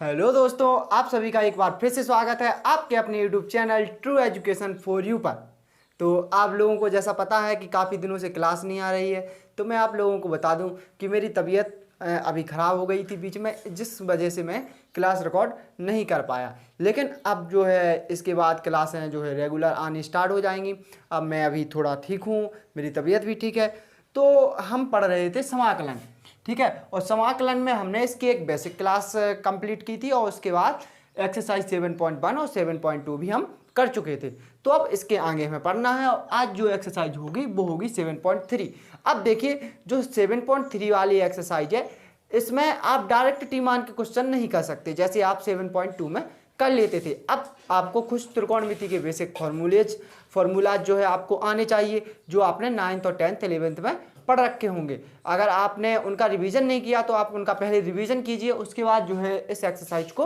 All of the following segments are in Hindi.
हेलो दोस्तों, आप सभी का एक बार फिर से स्वागत है आपके अपने YouTube channel true education for you पर। तो आप लोगों को जैसा पता है कि काफ़ी दिनों से क्लास नहीं आ रही है, तो मैं आप लोगों को बता दूं कि मेरी तबीयत अभी ख़राब हो गई थी बीच में, जिस वजह से मैं क्लास रिकॉर्ड नहीं कर पाया। लेकिन अब जो है इसके बाद क्लासें जो है रेगुलर आनी स्टार्ट हो जाएंगी। अब मैं अभी थोड़ा ठीक हूँ, मेरी तबीयत भी ठीक है। तो हम पढ़ रहे थे समाकलन, ठीक है। और समाकलन में हमने इसकी एक बेसिक क्लास कंप्लीट की थी और उसके बाद एक्सरसाइज 7.1 और 7.2 भी हम कर चुके थे। तो अब इसके आगे हमें पढ़ना है और आज जो एक्सरसाइज होगी वो होगी 7.3। अब देखिए, जो 7.3 वाली एक्सरसाइज है इसमें आप डायरेक्ट टी मान के क्वेश्चन नहीं कर सकते जैसे आप 7.2 में कर लेते थे। अब आपको कुछ त्रिकोणमिति के बेसिक फॉर्मूलाज जो है आपको आने चाहिए, जो आपने 9th और 10th 11th में पढ़ रखे होंगे। अगर आपने उनका रिवीजन नहीं किया तो आप उनका पहले रिवीजन कीजिए, उसके बाद जो है इस एक्सरसाइज को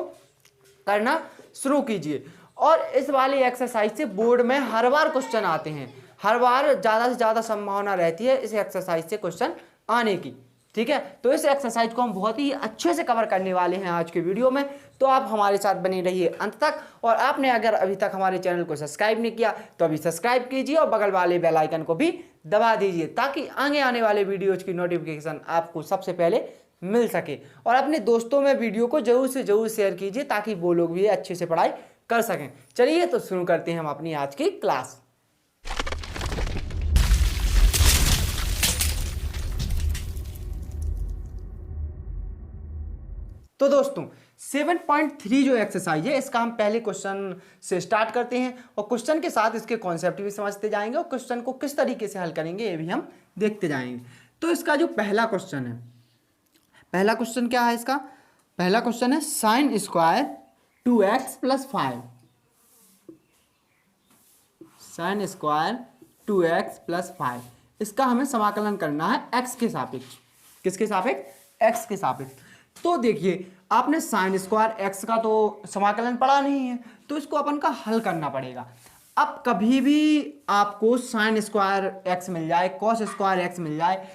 करना शुरू कीजिए। और इस वाली एक्सरसाइज से बोर्ड में हर बार क्वेश्चन आते हैं, हर बार ज़्यादा से ज़्यादा संभावना रहती है इस एक्सरसाइज से क्वेश्चन आने की, ठीक है। तो इस एक्सरसाइज को हम बहुत ही अच्छे से कवर करने वाले हैं आज के वीडियो में, तो आप हमारे साथ बने रहिए अंत तक। और आपने अगर अभी तक हमारे चैनल को सब्सक्राइब नहीं किया तो अभी सब्सक्राइब कीजिए और बगल वाले बेल आइकन को भी दबा दीजिए, ताकि आगे आने वाले वीडियोज की नोटिफिकेशन आपको सबसे पहले मिल सके। और अपने दोस्तों में वीडियो को जरूर से जरूर शेयर कीजिए ताकि वो लोग भी अच्छे से पढ़ाई कर सकें। चलिए तो शुरू करते हैं हम अपनी आज की क्लास। तो दोस्तों 7.3 जो एक्सरसाइज है इसका हम पहले क्वेश्चन से स्टार्ट करते हैं और क्वेश्चन के साथ इसके कॉन्सेप्ट भी समझते जाएंगे और क्वेश्चन को किस तरीके से हल करेंगे ये भी हम देखते जाएंगे। तो इसका जो पहला क्वेश्चन है, पहला क्वेश्चन क्या है इसका? पहला क्वेश्चन है sine square 2x plus 5। Sine square 2x plus 5, इसका हमें समाकलन करना है x के सापेक्ष। किसके सापेक्ष? x के सापेक्ष। तो देखिए, आपने साइन स्क्वायर x का तो समाकलन पढ़ा नहीं है, तो इसको अपन का हल करना पड़ेगा। अब कभी भी आपको साइन स्क्वायर x मिल जाए, कॉस स्क्वायर x मिल जाए,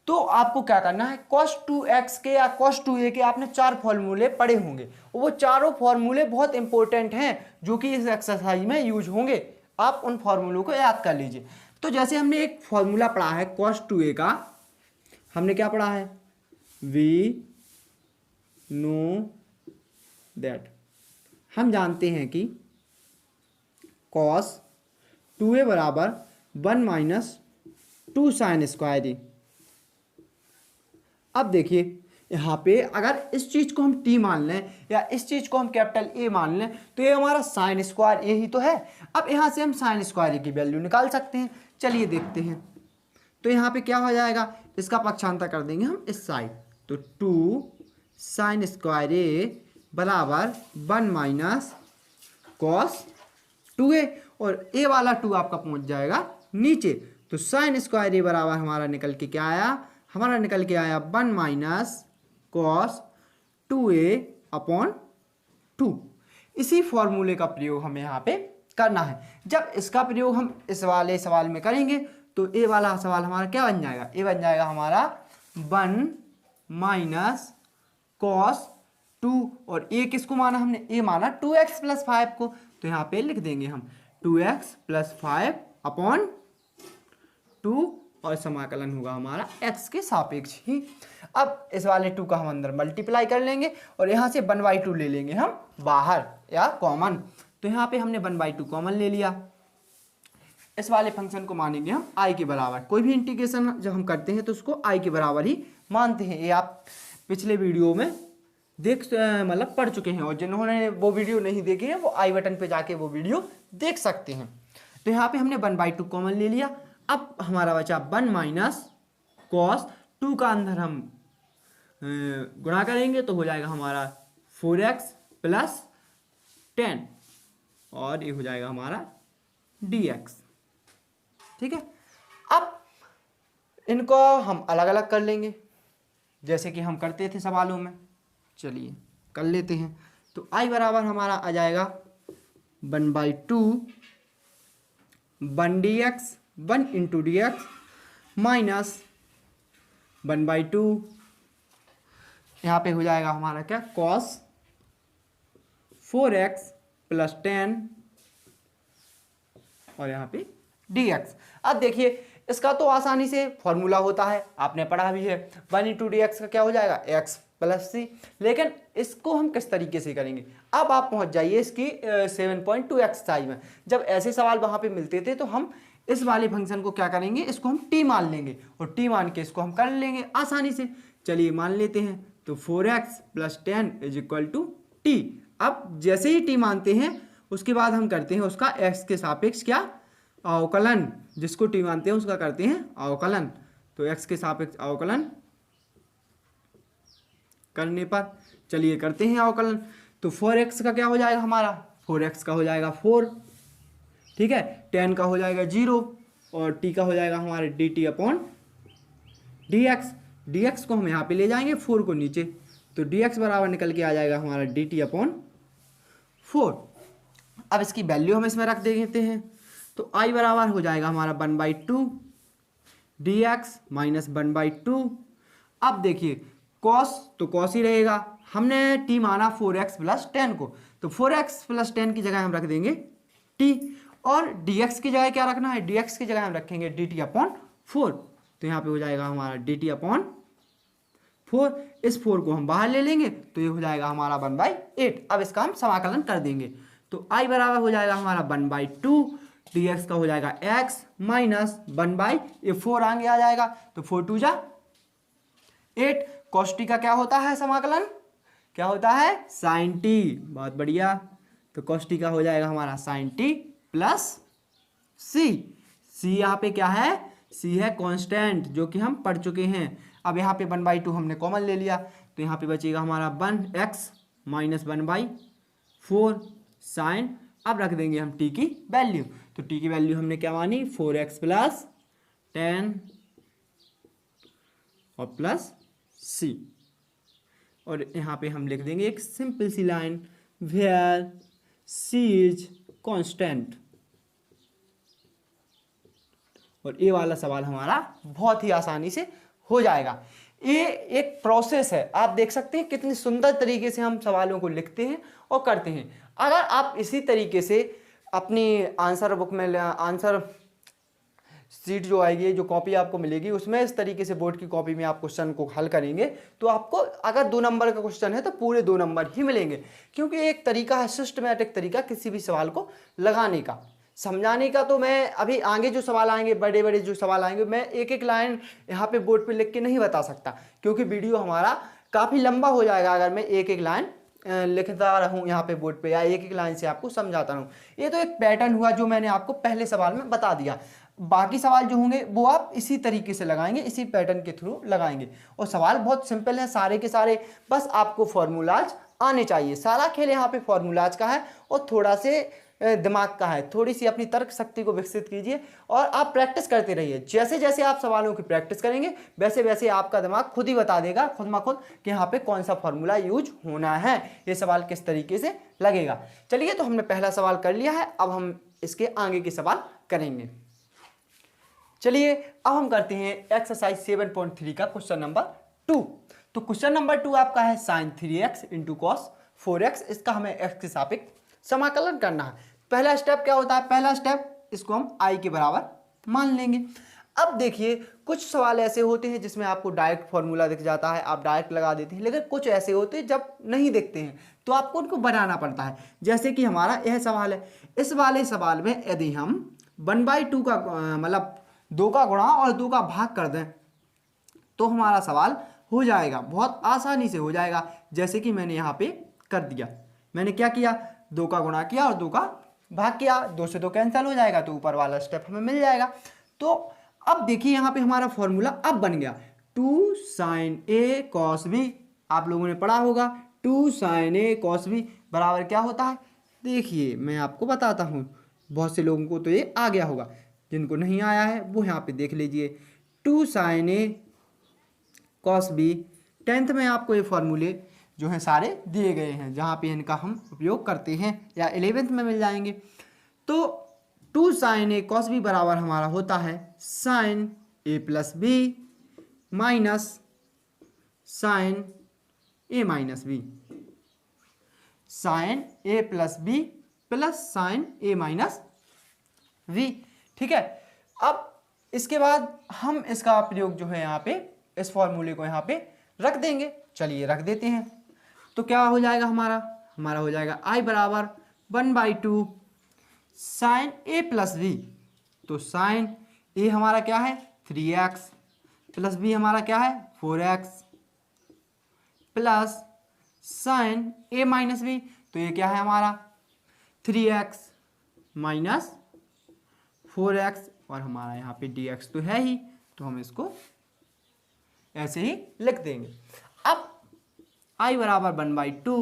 तो आपको क्या करना है, cos 2x के या cos 2a के आपने 4 फॉर्मूले पढ़े होंगे। वो चारों फॉर्मूले बहुत इंपॉर्टेंट हैं जो कि इस एक्सरसाइज में यूज होंगे। आप उन फॉर्मूलों को याद कर लीजिए। तो जैसे हमने एक फॉर्मूला पढ़ा है cos 2a का, हमने क्या पढ़ा है? वी नो दैट, हम जानते हैं कि cos 2a बराबर 1 माइनस 2 साइन स्क्वायर ए। अब देखिए यहाँ पे अगर इस चीज़ को हम t मान लें या इस चीज़ को हम कैपिटल A मान लें तो ये हमारा साइन स्क्वायर A ही तो है। अब यहाँ से हम साइन स्क्वायर A की वैल्यू निकाल सकते हैं। चलिए देखते हैं। तो यहाँ पे क्या हो जाएगा, इसका पक्षांतर कर देंगे हम इस साइड, तो 2 साइन स्क्वायर A बराबर 1 माइनस कॉस 2a, और A वाला 2 आपका पहुँच जाएगा नीचे। तो साइन स्क्वायर A बराबर हमारा निकल के क्या आया? हमारा निकल के आया 1 माइनस कॉस 2a अपॉन 2। इसी फॉर्मूले का प्रयोग हमें यहाँ पे करना है। जब इसका प्रयोग हम इस वाले सवाल में करेंगे तो ए वाला सवाल हमारा क्या बन जाएगा? ए बन जाएगा हमारा 1 माइनस कॉस 2, और ए किसको माना हमने? ए माना 2x प्लस 5 को, तो यहाँ पे लिख देंगे हम 2x प्लस 5 अपॉन 2, और समाकलन होगा हमारा x के सापेक्ष ही। अब इस वाले 2 का हम अंदर मल्टीप्लाई कर लेंगे और यहाँ से 1/2 ले लेंगे हम बाहर या कॉमन। तो यहाँ पे हमने 1/2 कॉमन ले लिया। इस वाले फंक्शन को मानेंगे हम i के बराबर। कोई भी इंटीग्रेशन जब हम करते हैं तो उसको i के बराबर ही मानते हैं। ये आप पिछले वीडियो में मतलब पढ़ चुके हैं, और जिन्होंने वो वीडियो नहीं देखे हैं वो आई बटन पे जाके वो वीडियो देख सकते हैं। तो यहाँ पे हमने 1/2 कॉमन ले लिया। अब हमारा बचा 1 माइनस कॉस 2 का अंदर हम गुणा करेंगे तो हो जाएगा हमारा 4x प्लस 10, और ये हो जाएगा हमारा dx, ठीक है। अब इनको हम अलग अलग कर लेंगे जैसे कि हम करते थे सवालों में। चलिए कर लेते हैं। तो i बराबर हमारा आ जाएगा 1/2 1 dx 1 into D x minus 1/2, यहाँ पे हो जाएगा हमारा क्या? कॉस 4x प्लस 10 और यहाँ पे dx। अब देखिए इसका तो आसानी से फॉर्मूला होता है, आपने पढ़ा भी है, 1 इंटू डी एक्स का क्या हो जाएगा x प्लस सी। लेकिन इसको हम किस तरीके से करेंगे, अब आप पहुंच जाइए इसकी 7.2 एक्सरसाइज में। जब ऐसे सवाल वहां पे मिलते थे तो हम इस वाले फंक्शन को क्या करेंगे, इसको हम t मान लेंगे और t मान के इसको हम कर लेंगे आसानी से। चलिए मान लेते हैं, तो 4x plus 10 is equal to T. अब जैसे ही t मानते हैं उसके बाद हम करते हैं उसका x के सापेक्ष क्या अवकलन, जिसको t मानते हैं उसका करते हैं अवकलन। तो x के सापेक्ष अवकलन करने पर चलिए करते हैं अवकलन। तो 4x का क्या हो जाएगा हमारा, 4x का हो जाएगा 4, ठीक है, 10 का हो जाएगा 0 और t का हो जाएगा हमारे dt अपॉन dx। dx को हम यहाँ पे ले जाएंगे 4 को नीचे, तो dx बराबर निकल के आ जाएगा हमारा dt अपॉन 4। अब इसकी वैल्यू हम इसमें रख देते हैं, तो i बराबर हो जाएगा हमारा 1/2 dx माइनस 1/2। अब देखिए cos तो cos ही रहेगा, हमने t माना 4x प्लस 10 को, तो 4x प्लस 10 की जगह हम रख देंगे t और dx की जगह क्या रखना है, dx की जगह हम रखेंगे dt अपॉन 4। तो यहाँ पे हो जाएगा हमारा dt अपॉन 4, इस 4 को हम बाहर ले लेंगे तो ये हो जाएगा हमारा 1/8। अब इसका हम समाकलन कर देंगे, तो i बराबर हो जाएगा हमारा 1/2 dx का हो जाएगा x माइनस 1/4 आगे आ जाएगा, तो 4 2 जा 8। cos t का क्या होता है समाकलन, क्या होता है sin t, बहुत बढ़िया। तो cos t का हो जाएगा हमारा sin t plus c। c यहाँ पे क्या है, c है कांस्टेंट जो कि हम पढ़ चुके हैं। अब यहाँ पे 1/2 हमने कॉमन ले लिया, तो यहाँ पे बचेगा हमारा 1x माइनस 1/4 साइन। अब रख देंगे हम t की वैल्यू, तो t की वैल्यू हमने क्या मानी 4x प्लस 10 और प्लस c। और यहाँ पे हम लिख देंगे एक simple C line, where c is constant. और ये वाला सवाल हमारा बहुत ही आसानी से हो जाएगा। ये एक प्रोसेस है, आप देख सकते हैं कितनी सुंदर तरीके से हम सवालों को लिखते हैं और करते हैं। अगर आप इसी तरीके से अपनी आंसर बुक में आंसर सीट जो आएगी, जो कॉपी आपको मिलेगी, उसमें इस तरीके से बोर्ड की कॉपी में आप क्वेश्चन को हल करेंगे तो आपको अगर 2 नंबर का क्वेश्चन है तो पूरे 2 नंबर ही मिलेंगे, क्योंकि एक तरीका है, सिस्टमैटिक तरीका किसी भी सवाल को लगाने का, समझाने का। तो मैं अभी आगे जो सवाल आएंगे, बड़े बड़े जो सवाल आएंगे, मैं एक एक लाइन यहाँ पे बोर्ड पे लिख के नहीं बता सकता, क्योंकि वीडियो हमारा काफ़ी लंबा हो जाएगा अगर मैं एक एक लाइन लिखता रहूँ यहाँ पे बोर्ड पे या एक एक लाइन से आपको समझाता रहूँ। ये तो एक पैटर्न हुआ जो मैंने आपको पहले सवाल में बता दिया। बाकी सवाल जो होंगे वो आप इसी तरीके से लगाएंगे, इसी पैटर्न के थ्रू लगाएंगे। और सवाल बहुत सिंपल है सारे के सारे, बस आपको फॉर्मूलाज आने चाहिए। सारा खेल यहाँ पे फॉर्मूलाज का है और थोड़ा से दिमाग का है। थोड़ी सी अपनी तर्क शक्ति को विकसित कीजिए और आप प्रैक्टिस करते रहिए। जैसे जैसे आप सवालों की प्रैक्टिस करेंगे वैसे वैसे आपका दिमाग खुद ही बता देगा, खुद ब खुद, कि यहाँ पे कौन सा फॉर्मूला यूज होना है, ये सवाल किस तरीके से लगेगा। चलिए, तो हमने पहला सवाल कर लिया है, अब हम इसके आगे के सवाल करेंगे। चलिए, अब हम करते हैं एक्सरसाइज 7.3 का क्वेश्चन नंबर 2। तो क्वेश्चन नंबर 2 आपका है sin 3x into cos 4x। इसका हमें x के सापेक्ष समाकलन करना है। पहला स्टेप क्या होता है, पहला स्टेप इसको हम i के बराबर मान लेंगे। अब देखिए, कुछ सवाल ऐसे होते हैं जिसमें आपको डायरेक्ट फॉर्मूला दिख जाता है, आप डायरेक्ट लगा देते हैं, लेकिन कुछ ऐसे होते हैं जब नहीं दिखते हैं तो आपको उनको बनाना पड़ता है। जैसे कि हमारा यह सवाल है, इस वाले सवाल में यदि हम 1/2 का मतलब 2 का गुणा और 2 का भाग कर दें तो हमारा सवाल हो जाएगा, बहुत आसानी से हो जाएगा। जैसे कि मैंने यहाँ पे कर दिया, मैंने क्या किया, 2 का गुणा किया और 2 का भाग किया, 2 से 2 कैंसिल हो जाएगा, तो ऊपर वाला स्टेप हमें मिल जाएगा। तो अब देखिए यहाँ पे हमारा फॉर्मूला अब बन गया 2 sin a cos b। आप लोगों ने पढ़ा होगा 2 sin a cos b बराबर क्या होता है। देखिए मैं आपको बताता हूँ, बहुत से लोगों को तो ये आ गया होगा, जिनको नहीं आया है वो यहाँ पे देख लीजिए। 2 sin a cos b 10th में आपको ये फॉर्मूले जो हैं सारे दिए गए हैं, जहाँ पे इनका हम उपयोग करते हैं, या 11th में मिल जाएंगे। तो 2 sin a cos b बराबर हमारा होता है sin a plus b minus sin a minus b। Sine A plus B plus sine A minus V. ठीक है, अब इसके बाद हम इसका प्रयोग जो है यहाँ पे इस फॉर्मूले को यहाँ पे रख देंगे। चलिए रख देते हैं। तो क्या हो जाएगा हमारा हो जाएगा आई बराबर 1/2 साइन ए प्लस बी। तो साइन ए हमारा क्या है 3x प्लस बी हमारा क्या है 4x plus sine A minus B. तो ये क्या है हमारा 3x माइनस 4x और हमारा यहाँ पे dx तो है ही, तो हम इसको ऐसे ही लिख देंगे। अब i बराबर 1/2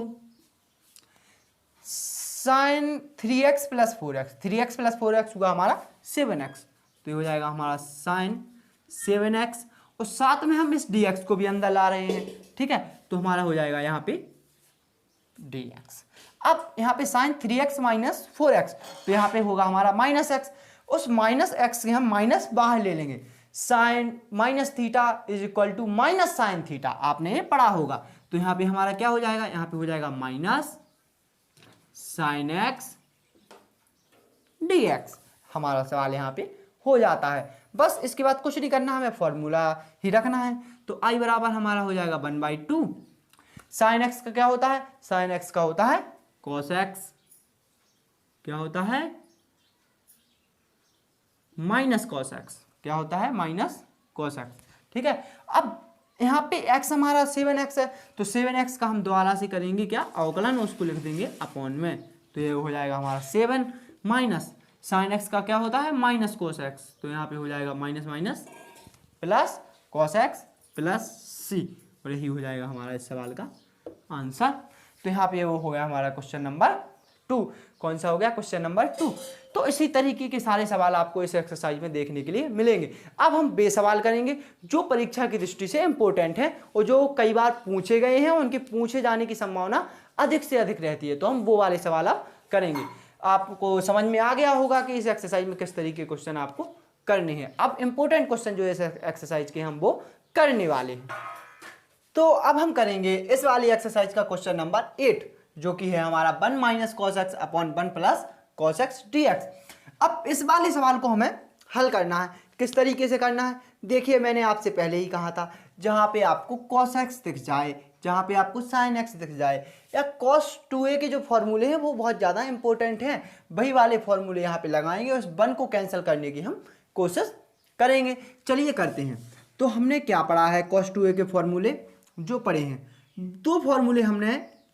sign 3x plus 4x, 3x plus 4x हुआ हमारा 7x। तो ये हो जाएगा हमारा साइन 7x और साथ में हम इस dx को भी अंदर ला रहे हैं। ठीक है, तो हमारा हो जाएगा यहाँ पे dx। अब यहाँ पे साइन 3x माइनस 4x, तो यहाँ पे होगा हमारा माइनस x। उस माइनस x के हम माइनस बाहर ले लेंगे। Sine minus theta is equal to minus sine theta, आपने ये पढ़ा होगा। तो यहाँ पे हमारा क्या हो जाएगा, यहाँ पे हो जाएगा माइनस साइन x dx। हमारा सवाल यहाँ पे हो जाता है। बस इसके बाद कुछ नहीं करना, हमें फॉर्मूला ही रखना है। तो i बराबर हमारा हो जाएगा 1/2 साइन x का क्या होता है, साइन x का होता है cos x, क्या होता है माइनस cos x, क्या होता है माइनस cos x। ठीक है, अब यहाँ पे x हमारा 7x है, तो 7x का हम दोबारा से करेंगे क्या अवकलन, उसको लिख देंगे अपॉन में। तो ये हो जाएगा हमारा 7 माइनस साइन x का क्या होता है माइनस cos x। तो यहाँ पे हो जाएगा minus minus plus cos x plus c, और यही हो जाएगा हमारा इस सवाल का आंसर। तो यहाँ पे वो हो गया हमारा क्वेश्चन नंबर 2। कौन सा हो गया क्वेश्चन नंबर 2। तो इसी तरीके के सारे सवाल आपको इस एक्सरसाइज में देखने के लिए मिलेंगे। अब हम बेसवाल करेंगे जो परीक्षा की दृष्टि से इंपॉर्टेंट है और जो कई बार पूछे गए हैं, उनके पूछे जाने की संभावना अधिक से अधिक रहती है। तो हम वो वाले सवाल अब करेंगे। आपको समझ में आ गया होगा कि इस एक्सरसाइज में किस तरीके के क्वेश्चन आपको करने हैं। अब इंपॉर्टेंट क्वेश्चन जो है इस एक्सरसाइज के हम वो करने वाले हैं। तो अब हम करेंगे इस वाली एक्सरसाइज का क्वेश्चन नंबर 8, जो कि है हमारा 1 minus cos x upon 1 plus cos x D x. अब इस वाले सवाल को हमें हल करना है। किस तरीके से करना है, देखिए मैंने आपसे पहले ही कहा था, जहाँ पे आपको कॉस एक्स दिख जाए, जहाँ पे आपको साइन एक्स दिख जाए, या कॉस 2a के जो फॉर्मूले हैं वो बहुत ज़्यादा इंपॉर्टेंट हैं, वही वाले फॉर्मूले यहाँ पे लगाएंगे और उस 1 को कैंसिल करने की हम कोशिश करेंगे। चलिए करते हैं। तो हमने क्या पढ़ा है, कॉस 2a के फॉर्मूले जो पढ़े हैं, 2 फॉर्मूले हमने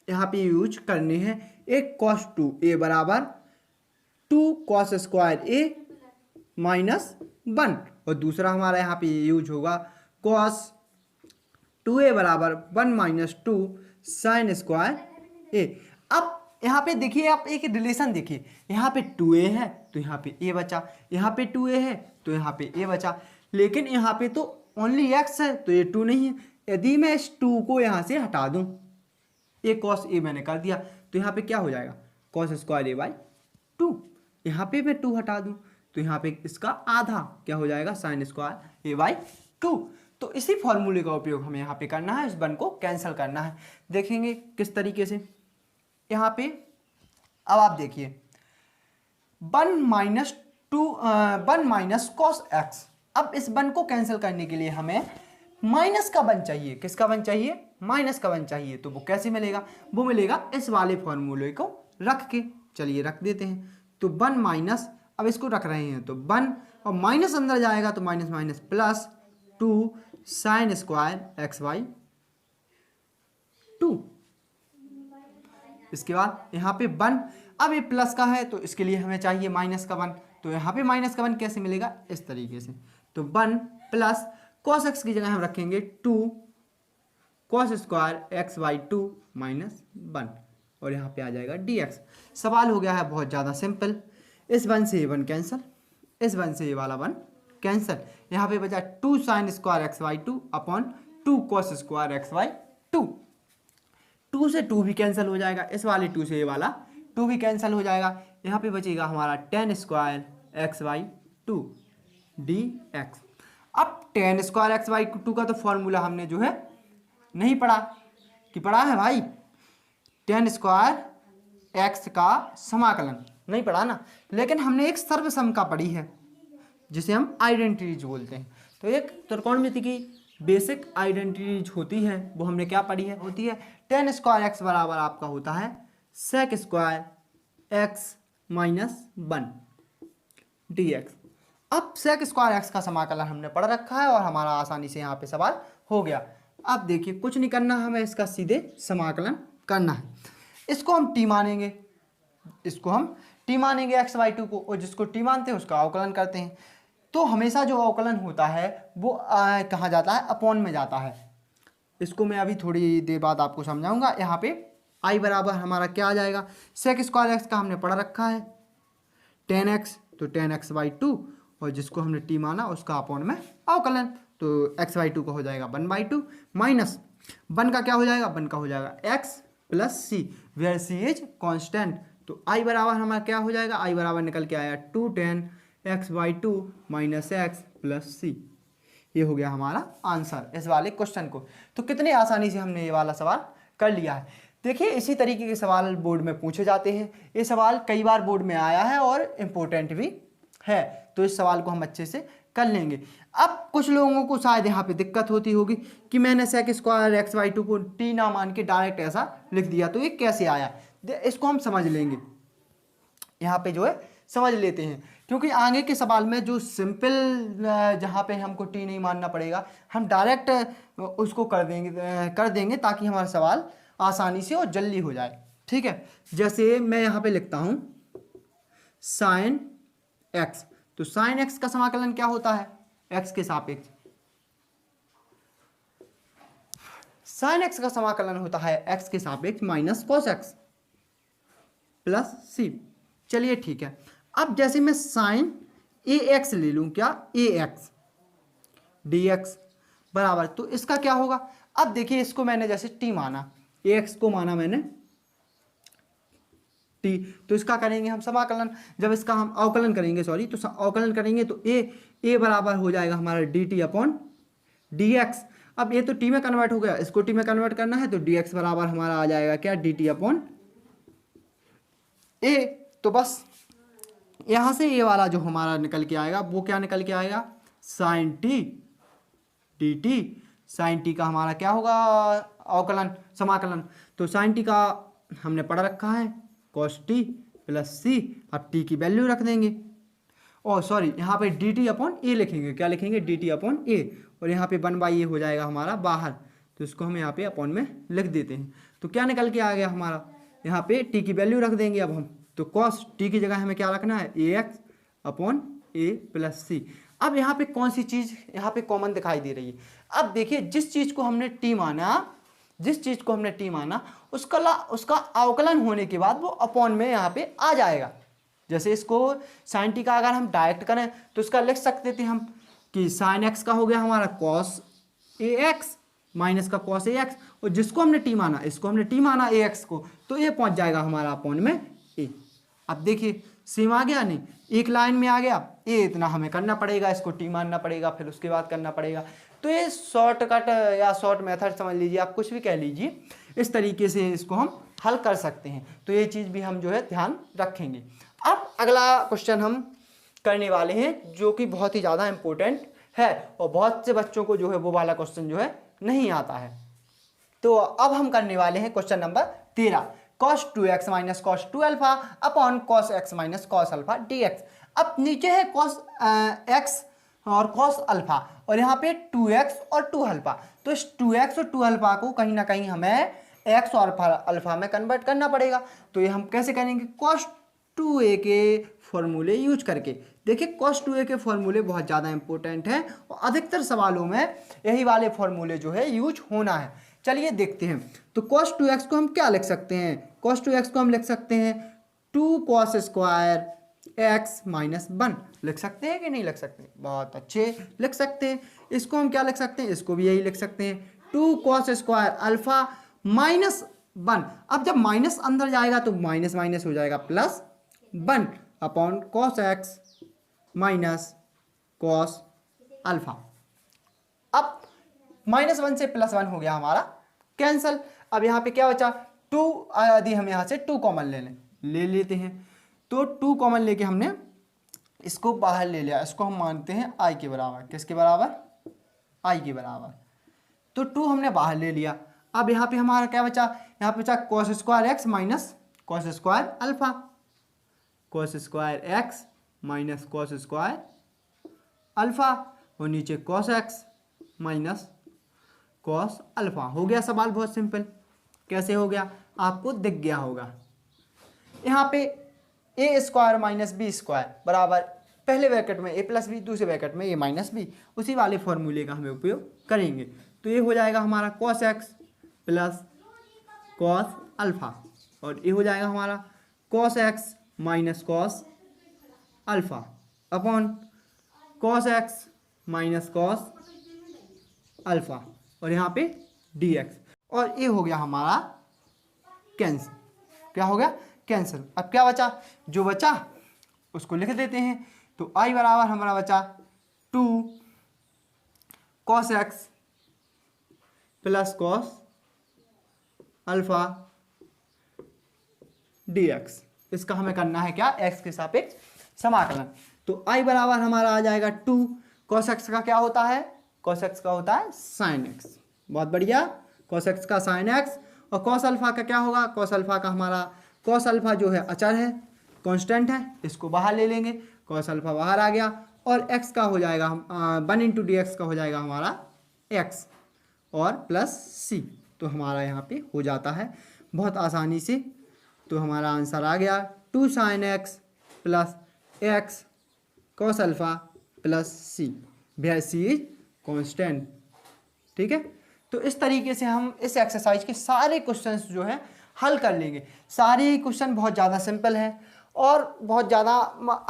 यहाँ पे यूज करने हैं। एक cos 2a बराबर 2 cos स्क्वायर a माइनस 1, और दूसरा हमारा यहाँ पे यूज होगा cos 2a बराबर 1 माइनस 2 साइन स्क्वायर a। अब यहाँ पे देखिए, आप एक रिलेशन देखिए, यहाँ पे 2a है तो यहाँ पे a बचा, यहाँ पे 2a है तो यहाँ पे a बचा, लेकिन यहाँ पे तो ओनली x है तो ये 2 नहीं है। यदि मैं इस 2 को यहाँ से हटा दूँ, a cos a मैंने कर दिया, तो यहाँ पे क्या हो जाएगा cos स्क्वायर a बाई 2। यहाँ पे मैं 2 हटा दूँ तो यहाँ पे इसका आधा क्या हो जाएगा साइन स्क्वायर a बाई 2। तो इसी फॉर्मूले का उपयोग हमें यहाँ पे करना है, इस 1 को कैंसिल करना है। देखेंगे किस तरीके से। यहाँ पे अब आप देखिए 1 माइनस कॉस एक्स। अब इस 1 को कैंसिल करने के लिए हमें माइनस का 1 चाहिए। किसका 1 चाहिए, माइनस का 1 चाहिए। तो वो कैसे मिलेगा, वो मिलेगा इस वाले फॉर्मूले को रख के। चलिए रख देते हैं। तो 1 माइनस, अब इसको रख रहे हैं तो 1 और माइनस अंदर जाएगा तो minus minus plus 2 sine square X by 2। इसके बाद यहाँ पे 1, अब ये प्लस का है तो इसके लिए हमें चाहिए माइनस का 1। तो यहाँ पे माइनस का 1 कैसे मिलेगा, इस तरीके से। तो 1 प्लस कॉस एक्स की जगह हम रखेंगे 2 cos square X by 2 minus 1, और यहाँ पे आ जाएगा dx। सवाल हो गया है बहुत ज़्यादा सिंपल। इस 1 से ये 1 कैंसिल, इस 1 से ये वाला 1 कैंसिल। यहाँ पे बचा 2 sine square X by 2 upon 2 cos square X by 2। 2 से 2 भी कैंसिल हो जाएगा, इस वाले 2 से ये वाला 2 भी कैंसिल हो जाएगा। यहाँ पे बचेगा हमारा tan square X by 2 dx। अब tan स्क्वायर एक्स बाई 2 का तो फॉर्मूला हमने जो है नहीं पढ़ा, कि पढ़ा है भाई। tan स्क्वायर एक्स का समाकलन नहीं पढ़ा ना, लेकिन हमने एक सर्वसम पढ़ी है जिसे हम आइडेंटिटीज बोलते हैं। तो एक त्रिकोणमिति की बेसिक आइडेंटिटीज होती है, वो हमने क्या पढ़ी है, होती है टेन स्क्वायर एक्स बराबर आपका होता है sec square X minus 1 dx। अब सेक स्क्वायर एक्स का समाकलन हमने पढ़ रखा है और हमारा आसानी से यहाँ पे सवाल हो गया। अब देखिए कुछ नहीं करना, हमें इसका सीधे समाकलन करना है। इसको हम टी मानेंगे, इसको हम टी मानेंगे एक्स बाई टू को, और जिसको टी मानते हैं उसका अवकलन करते हैं। तो हमेशा जो अवकलन होता है वो कहाँ जाता है, अपॉन में जाता है। इसको मैं अभी थोड़ी देर बाद आपको समझाऊंगा। यहाँ पे आई बराबर हमारा क्या आ जाएगा, सेक स्क्वायर एक्स का हमने पढ़ रखा है 10x, तो 10x बाई टू, और जिसको हमने टी माना उसका अपॉन में अवकलन, तो x बाई टू का हो जाएगा 1 बाई टू, माइनस 1 का क्या हो जाएगा, 1 का हो जाएगा x plus C, where C is constant. तो आई बराबर हमारा क्या हो जाएगा, आई बराबर निकल के आया 210x by two minus X plus C. ये हो गया हमारा आंसर इस वाले क्वेश्चन को। तो कितने आसानी से हमने ये वाला सवाल कर लिया है। देखिए इसी तरीके के सवाल बोर्ड में पूछे जाते हैं, ये सवाल कई बार बोर्ड में आया है और इम्पोर्टेंट भी है, तो इस सवाल को हम अच्छे से कर लेंगे। अब कुछ लोगों को शायद यहाँ पे दिक्कत होती होगी कि मैंने sec square X by two को टी ना मान के डायरेक्ट ऐसा लिख दिया, तो ये कैसे आया, इसको हम समझ लेंगे। यहाँ पे जो है समझ लेते हैं, क्योंकि आगे के सवाल में जो सिंपल जहाँ पे हमको टी नहीं मानना पड़ेगा, हम डायरेक्ट उसको कर देंगे ताकि हमारा सवाल आसानी से और जल्दी हो जाए। ठीक है, जैसे मैं यहाँ पे लिखता हूँ साइन एक्स, तो साइन एक्स का समाकलन क्या होता है, एक्स के सापेक्ष। साइन एक्स का समाकलन होता है एक्स के सापेक्ष माइनस कॉस एक्स प्लस सी। चलिए ठीक है, अब जैसे मैं साइन ए एक्स ले लूँ, क्या ए एक्स डी एक्स बराबर, तो इसका क्या होगा। अब देखिए इसको मैंने जैसे टी माना, ए एक्स को माना मैंने टी, तो इसका करेंगे हम समाकलन। जब इसका हम अवकलन करेंगे, सॉरी, तो अवकलन करेंगे तो ए बराबर हो जाएगा हमारा D T upon D x. अब ये तो टी में कन्वर्ट हो गया, इसको टी में कन्वर्ट करना है, तो डी एक्स बराबर हमारा आ जाएगा क्या, डी टी अपॉन ए। तो बस यहाँ से ये वाला जो हमारा निकल के आएगा वो क्या निकल के आएगा, sine T D T. Sine T का हमारा क्या होगा, अवकलन समाकलन, तो साइन टी का हमने पढ़ रखा है कॉस टी प्लस सी। अब टी की वैल्यू रख देंगे, और सॉरी यहाँ पे डी टी अपॉन ए लिखेंगे, क्या लिखेंगे, डी टी अपॉन ए, और यहाँ पे 1/a हो जाएगा हमारा बाहर, तो इसको हम यहाँ पे अपॉन में लिख देते हैं। तो क्या निकल के आ गया हमारा, यहाँ पे टी की वैल्यू रख देंगे अब हम, तो कॉस टी की जगह हमें क्या रखना है, ए एक्स अपॉन ए प्लस सी। अब यहाँ पे कौन सी चीज़ यहाँ पे कॉमन दिखाई दे रही है। अब देखिए जिस चीज़ को हमने टी माना, जिस चीज़ को हमने टी माना उसका अवकलन होने के बाद वो अपॉन में यहाँ पे आ जाएगा। जैसे इसको साइन टी का अगर हम डायरेक्ट करें तो इसका लिख सकते थे हम कि साइन एक्स का हो गया हमारा कॉस ए एक्स माइनस का कॉस ए एक्स, और जिसको हमने टी माना, इसको हमने टी माना ए एक्स को, तो ये पहुँच जाएगा हमारा अपॉन में ए। अब देखिए सेम आ गया, नहीं एक लाइन में आ गया, ये इतना हमें करना पड़ेगा, इसको टी मानना पड़ेगा, फिर उसके बाद करना पड़ेगा। तो ये शॉर्टकट या शॉर्ट मेथड समझ लीजिए, आप कुछ भी कह लीजिए, इस तरीके से इसको हम हल कर सकते हैं। तो ये चीज़ भी हम जो है ध्यान रखेंगे। अब अगला क्वेश्चन हम करने वाले हैं जो कि बहुत ही ज़्यादा इम्पोर्टेंट है, और बहुत से बच्चों को जो है वो वाला क्वेश्चन जो है नहीं आता है। तो अब हम करने वाले हैं question number 13, cos 2x minus cos 2 alpha upon cos x minus cos alpha dx। अब नीचे है cos x और cos अल्फा, और यहाँ पे 2x और 2 अल्फा, तो इस 2x और 2 अल्फा को कहीं ना कहीं हमें x और अल्फा में कन्वर्ट करना पड़ेगा। तो ये हम कैसे करेंगे, cos 2a के फॉर्मूले यूज करके। देखिए cos 2a के फॉर्मूले बहुत ज़्यादा इंपॉर्टेंट हैं और अधिकतर सवालों में यही वाले फॉर्मूले जो है यूज होना है। चलिए देखते हैं। तो cos 2x को हम क्या लिख सकते हैं, cos 2x को हम लिख सकते हैं 2 cos स्क्वायर x माइनस 1, लिख सकते हैं कि नहीं लिख सकते, बहुत अच्छे लिख सकते हैं। इसको हम क्या लिख सकते हैं, इसको भी यही लिख सकते हैं 2 cos स्क्वायर अल्फा माइनस 1। अब जब माइनस अंदर जाएगा तो माइनस माइनस हो जाएगा plus 1 upon cos x minus cos alpha. अब -1 से +1 हो गया हमारा कैंसल। अब यहाँ पे क्या बचा 2, यदि हम यहाँ से 2 कॉमन ले लें ले लेते हैं। तो 2 कॉमन लेके हमने इसको बाहर ले लिया, इसको हम मानते हैं आई के बराबर। किसके बराबर? आई के बराबर। तो 2 हमने बाहर ले लिया। अब यहाँ पे हमारा क्या बचा? यहाँ पे बचा cos square X minus cos square alpha. Cos square X minus cos square alpha और नीचे cos x minus cos alpha. हो गया सवाल बहुत सिंपल। कैसे हो गया आपको दिख गया होगा। यहाँ पे ए स्क्वायर माइनस बी स्क्वायर बराबर पहले ब्रैकेट में ए प्लस बी, दूसरे ब्रैकेट में ए माइनस बी, उसी वाले फॉर्मूले का हमें उपयोग करेंगे। तो ये हो जाएगा हमारा cos x plus cos alpha और ये हो जाएगा हमारा cos x minus cos alpha upon cos x minus cos alpha और यहाँ पे डी एक्स। और ये हो गया हमारा कैंसिल। क्या हो गया? कैंसिल। अब क्या बचा? जो बचा उसको लिख देते हैं। तो आई बराबर हमारा बचा 2 cos x plus cos alpha D x. इसका हमें करना है क्या? एक्स के सापेक्ष समाकलन। तो आई बराबर हमारा आ जाएगा 2 कॉस एक्स का क्या होता है? कॉस एक्स का होता है साइन एक्स। बहुत बढ़िया, कॉस एक्स का साइन एक्स। और कॉस अल्फा का क्या होगा? कॉस अल्फा का हमारा कॉस अल्फा जो है अचर है, कांस्टेंट है, इसको बाहर ले लेंगे। कॉस अल्फा बाहर आ गया और एक्स का हो जाएगा 1 इंटू डी एक्स का हो जाएगा हमारा एक्स और प्लस सी। तो हमारा यहाँ पे हो जाता है बहुत आसानी से। तो हमारा आंसर आ गया 2 sine X plus X cos alpha plus C, where C is constant. ठीक है। तो इस तरीके से हम इस एक्सरसाइज के सारे क्वेश्चंस जो हैं हल कर लेंगे। सारे क्वेश्चन बहुत ज़्यादा सिंपल हैं और बहुत ज़्यादा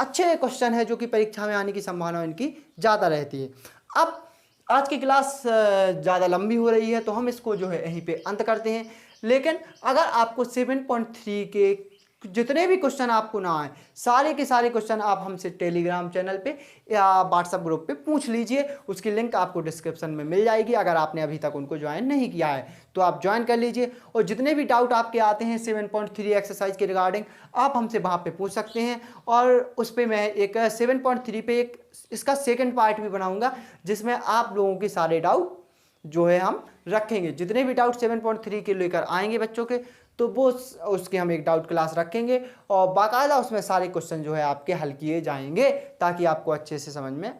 अच्छे क्वेश्चन है जो कि परीक्षा में आने की संभावना इनकी ज़्यादा रहती है। अब आज की क्लास ज़्यादा लंबी हो रही है तो हम इसको जो है यहीं पे अंत करते हैं। लेकिन अगर आपको 7.3 के जितने भी क्वेश्चन आपको ना आए, सारे के सारे क्वेश्चन आप हमसे टेलीग्राम चैनल पे या व्हाट्सएप ग्रुप पे पूछ लीजिए। उसकी लिंक आपको डिस्क्रिप्शन में मिल जाएगी। अगर आपने अभी तक उनको ज्वाइन नहीं किया है तो आप ज्वाइन कर लीजिए और जितने भी डाउट आपके आते हैं 7.3 एक्सरसाइज के रिगार्डिंग आप हमसे वहाँ पे पूछ सकते हैं। और उस पर मैं एक 7.3 पे एक इसका सेकेंड पार्ट भी बनाऊँगा जिसमें आप लोगों के सारे डाउट जो है हम रखेंगे। जितने भी डाउट 7.3 के लेकर आएंगे बच्चों के तो वो उसके हम एक डाउट क्लास रखेंगे और बाकायदा उसमें सारे क्वेश्चन जो है आपके हल किए जाएंगे ताकि आपको अच्छे से समझ में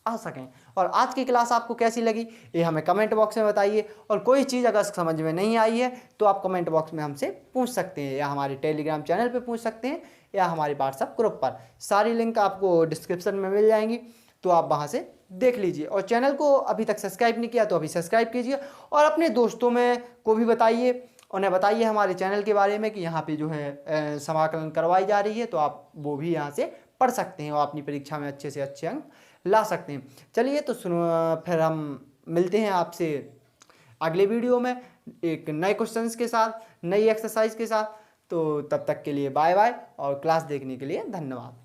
आ सकें। और आज की क्लास आपको कैसी लगी ये हमें कमेंट बॉक्स में बताइए। और कोई चीज़ अगर समझ में नहीं आई है तो आप कमेंट बॉक्स में हमसे पूछ सकते हैं या हमारे टेलीग्राम चैनल पर पूछ सकते हैं या हमारे व्हाट्सएप ग्रुप पर। सारी लिंक आपको डिस्क्रिप्शन में मिल जाएंगी तो आप वहाँ से देख लीजिए। और चैनल को अभी तक सब्सक्राइब नहीं किया तो अभी सब्सक्राइब कीजिए और अपने दोस्तों में को भी बताइए, उन्हें बताइए हमारे चैनल के बारे में कि यहाँ पे जो है समाकलन करवाई जा रही है तो आप वो भी यहाँ से पढ़ सकते हैं और अपनी परीक्षा में अच्छे से अच्छे अंक ला सकते हैं। चलिए तो सुनो, फिर हम मिलते हैं आपसे अगले वीडियो में एक नए क्वेश्चंस के साथ, नई एक्सरसाइज के साथ। तो तब तक के लिए बाय बाय और क्लास देखने के लिए धन्यवाद।